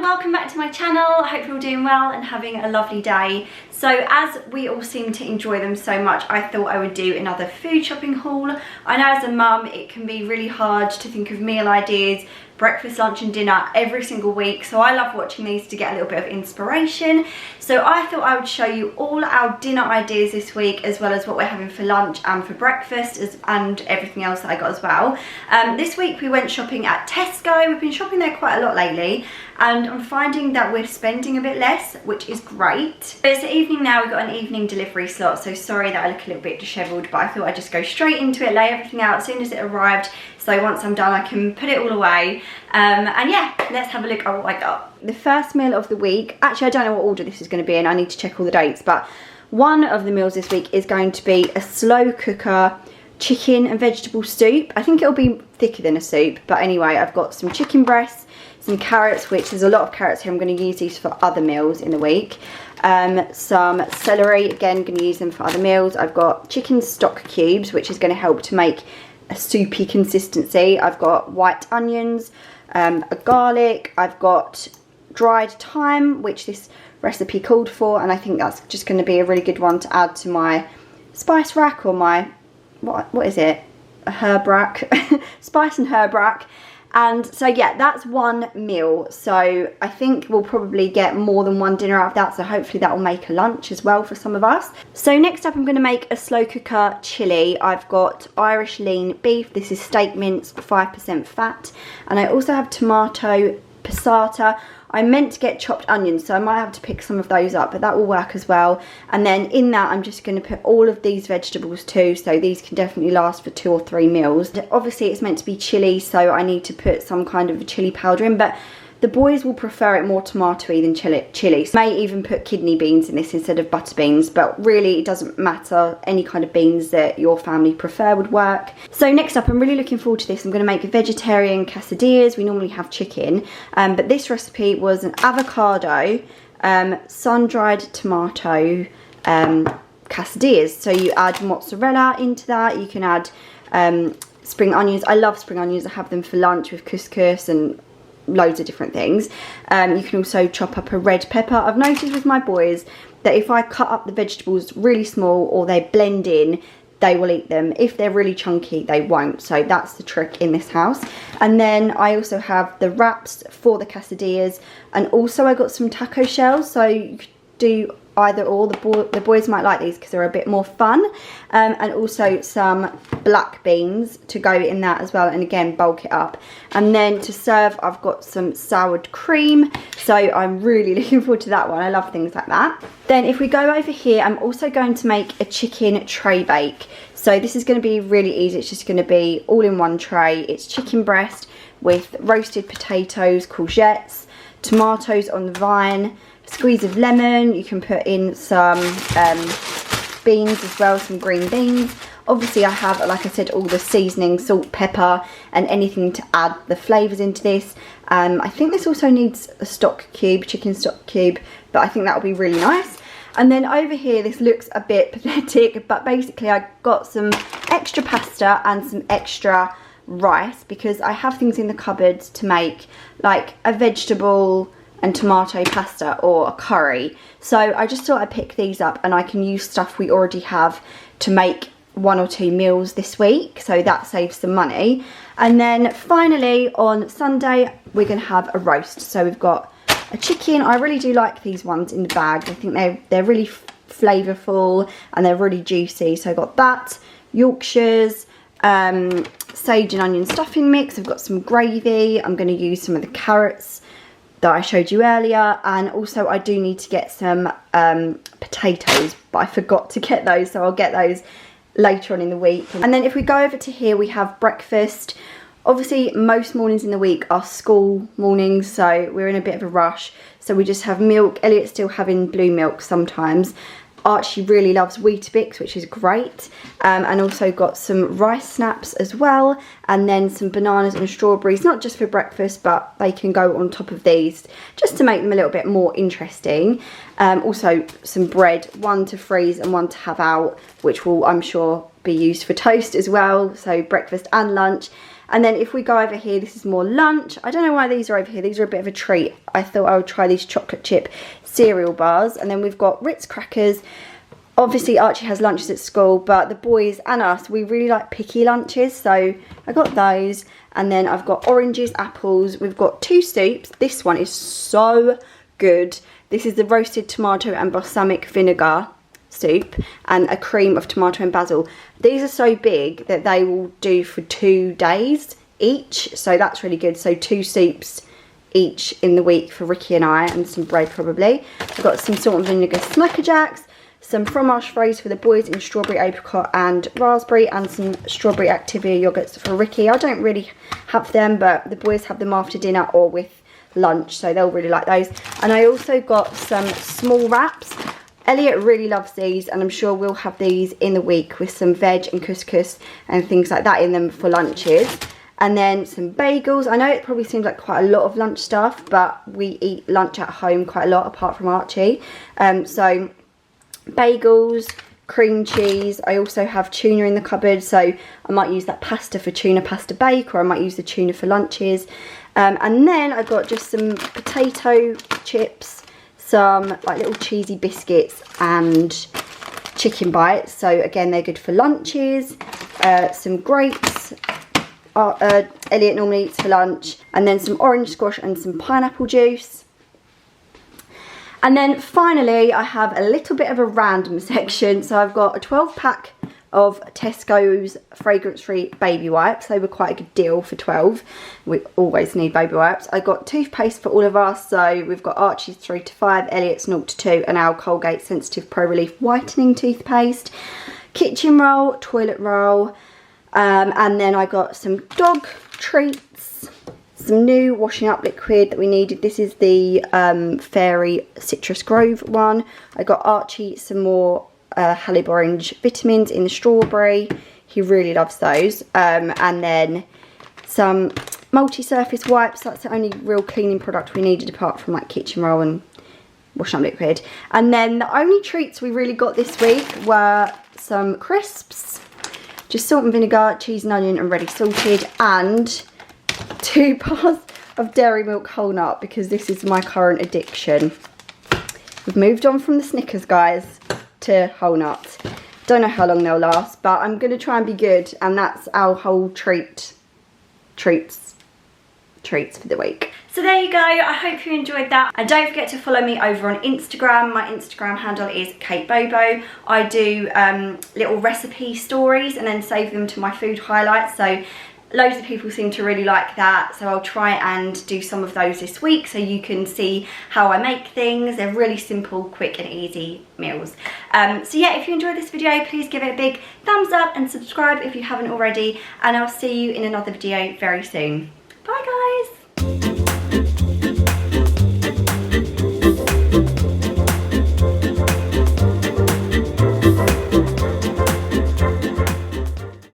welcome back to my channel. I hope you're all doing well and having a lovely day. So as we all seem to enjoy them so much, I thought I would do another food shopping haul. I know as a mum it can be really hard to think of meal ideas, breakfast, lunch and dinner every single week, so I love watching these to get a little bit of inspiration. So I thought I would show you all our dinner ideas this week, as well as what we're having for lunch and for breakfast and everything else that I got as well. This week we went shopping at Tesco. We've been shopping there quite a lot lately and I'm finding that we're spending a bit less, which is great. But it's the evening now, we've got an evening delivery slot, so sorry that I look a little bit dishevelled, but I thought I'd just go straight into it, lay everything out as soon as it arrived, so once I'm done I can put it all away. And yeah, let's have a look at what I got. The first meal of the week, actually I don't know what order this is going to be in, I need to check all the dates, but one of the meals this week is going to be a slow cooker chicken and vegetable soup. I think it'll be thicker than a soup, but anyway, I've got some chicken breasts, some carrots, which there's a lot of carrots here, I'm going to use these for other meals in the week. Some celery, again going to use them for other meals. I've got chicken stock cubes, which is going to help to make a soupy consistency. I've got white onions, a garlic, I've got dried thyme, which this recipe called for, and I think that's just going to be a really good one to add to my spice rack, or my what is it, a herb rack, spice and herb rack. And so yeah, that's one meal, so I think we'll probably get more than one dinner out of that, so hopefully that will make a lunch as well for some of us. So next up I'm going to make a slow cooker chilli. I've got Irish lean beef, this is steak mince, 5% fat, and I also have tomato passata. I meant to get chopped onions, so I might have to pick some of those up, but that will work as well. And then in that I'm just going to put all of these vegetables too, so these can definitely last for 2 or 3 meals. Obviously it's meant to be chilli, so I need to put some kind of chilli powder in, but the boys will prefer it more tomatoey than chilli. So I may even put kidney beans in this instead of butter beans, but really it doesn't matter. Any kind of beans that your family prefer would work. So next up, I'm really looking forward to this. I'm going to make vegetarian quesadillas. We normally have chicken, but this recipe was an avocado, sun-dried tomato quesadillas. So you add mozzarella into that. You can add spring onions. I love spring onions. I have them for lunch with couscous and loads of different things. You can also chop up a red pepper. I've noticed with my boys that if I cut up the vegetables really small or they blend in, they will eat them. If they're really chunky, they won't. So that's the trick in this house. And then I also have the wraps for the quesadillas, and also I got some taco shells, so you could do either or. The boys might like these because they're a bit more fun, and also some black beans to go in that as well, and again bulk it up. And then to serve I've got some soured cream, so I'm really looking forward to that one. I love things like that. Then if we go over here, I'm also going to make a chicken tray bake. So this is going to be really easy. It's just going to be all in one tray. It's chicken breast with roasted potatoes, courgettes, tomatoes on the vine, squeeze of lemon. You can put in some beans as well, some green beans. Obviously I have, like I said, all the seasoning, salt, pepper and anything to add the flavours into this. I think this also needs a stock cube, chicken stock cube, but I think that will be really nice. And then over here, this looks a bit pathetic, but basically I got some extra pasta and some extra rice, because I have things in the cupboard to make like a vegetable and tomato pasta or a curry. So I just thought I'd pick these up, and I can use stuff we already have to make 1 or 2 meals this week, so that saves some money. And then finally on Sunday we're going to have a roast. So we've got a chicken. I really do like these ones in the bag. I think they're really flavourful and they're really juicy. So I've got that, Yorkshires, sage and onion stuffing mix. I've got some gravy. I'm going to use some of the carrots that I showed you earlier, and also I do need to get some potatoes, but I forgot to get those, so I'll get those later on in the week. And then if we go over to here, we have breakfast. Obviously most mornings in the week are school mornings, so we're in a bit of a rush, so we just have milk. Elliot's still having blue milk sometimes. Archie really loves Weetabix, which is great, and also got some rice snaps as well, and then some bananas and strawberries, not just for breakfast, but they can go on top of these just to make them a little bit more interesting. Also some bread, 1 to freeze and 1 to have out, which will, I'm sure, be used for toast as well, so breakfast and lunch. And then if we go over here, this is more lunch. I don't know why these are over here. These are a bit of a treat. I thought I would try these chocolate chip cereal bars. And then we've got Ritz crackers. Obviously Archie has lunches at school, but the boys and us, we really like picky lunches. So I got those. And then I've got oranges, apples. We've got 2 soups. This one is so good. This is the roasted tomato and balsamic vinegar soup, and a cream of tomato and basil. These are so big that they will do for 2 days each, so that's really good. So 2 soups each in the week for Ricky and I, and some bread probably. I've got some salt and vinegar Snacker Jacks, some fromage frais for the boys in strawberry, apricot and raspberry, and some strawberry Activia yogurts for Ricky. I don't really have them, but the boys have them after dinner or with lunch, so they'll really like those. And I also got some small wraps. Elliot really loves these, and I'm sure we'll have these in the week with some veg and couscous and things like that in them for lunches. And then some bagels. I know it probably seems like quite a lot of lunch stuff, but we eat lunch at home quite a lot apart from Archie. So bagels, cream cheese. I also have tuna in the cupboard, so I might use that pasta for tuna pasta bake, or I might use the tuna for lunches. And then I got just some potato chips, some like little cheesy biscuits and chicken bites. So again, they're good for lunches. Some grapes. Elliot normally eats for lunch. And then some orange squash and some pineapple juice. And then finally, I have a little bit of a random section. So I've got a 12-pack of Tesco's fragrance-free baby wipes. They were quite a good deal for 12. We always need baby wipes. I got toothpaste for all of us. So we've got Archie's 3 to 5, Elliot's 0 to 2, and our Colgate Sensitive Pro Relief Whitening toothpaste. Kitchen roll, toilet roll, and then I got some dog treats. Some new washing up liquid that we needed. This is the Fairy Citrus Grove one. I got Archie some more Halib Orange vitamins in the strawberry. He really loves those. And then some multi-surface wipes. That's the only real cleaning product we needed apart from like kitchen roll and washing up liquid. And then the only treats we really got this week were some crisps. Just salt and vinegar, cheese and onion and ready salted, and 2 bars of Dairy Milk whole nut, because this is my current addiction. We've moved on from the Snickers, guys, to whole nuts. Don't know how long they'll last, but I'm going to try and be good, and that's our whole treats for the week. So there you go. I hope you enjoyed that, and don't forget to follow me over on Instagram. My Instagram handle is Kate Bobo. I do little recipe stories and then save them to my food highlights, so loads of people seem to really like that, so I'll try and do some of those this week so you can see how I make things. They're really simple, quick and easy meals. So yeah, if you enjoyed this video, please give it a big thumbs up and subscribe if you haven't already, and I'll see you in another video very soon. Bye guys!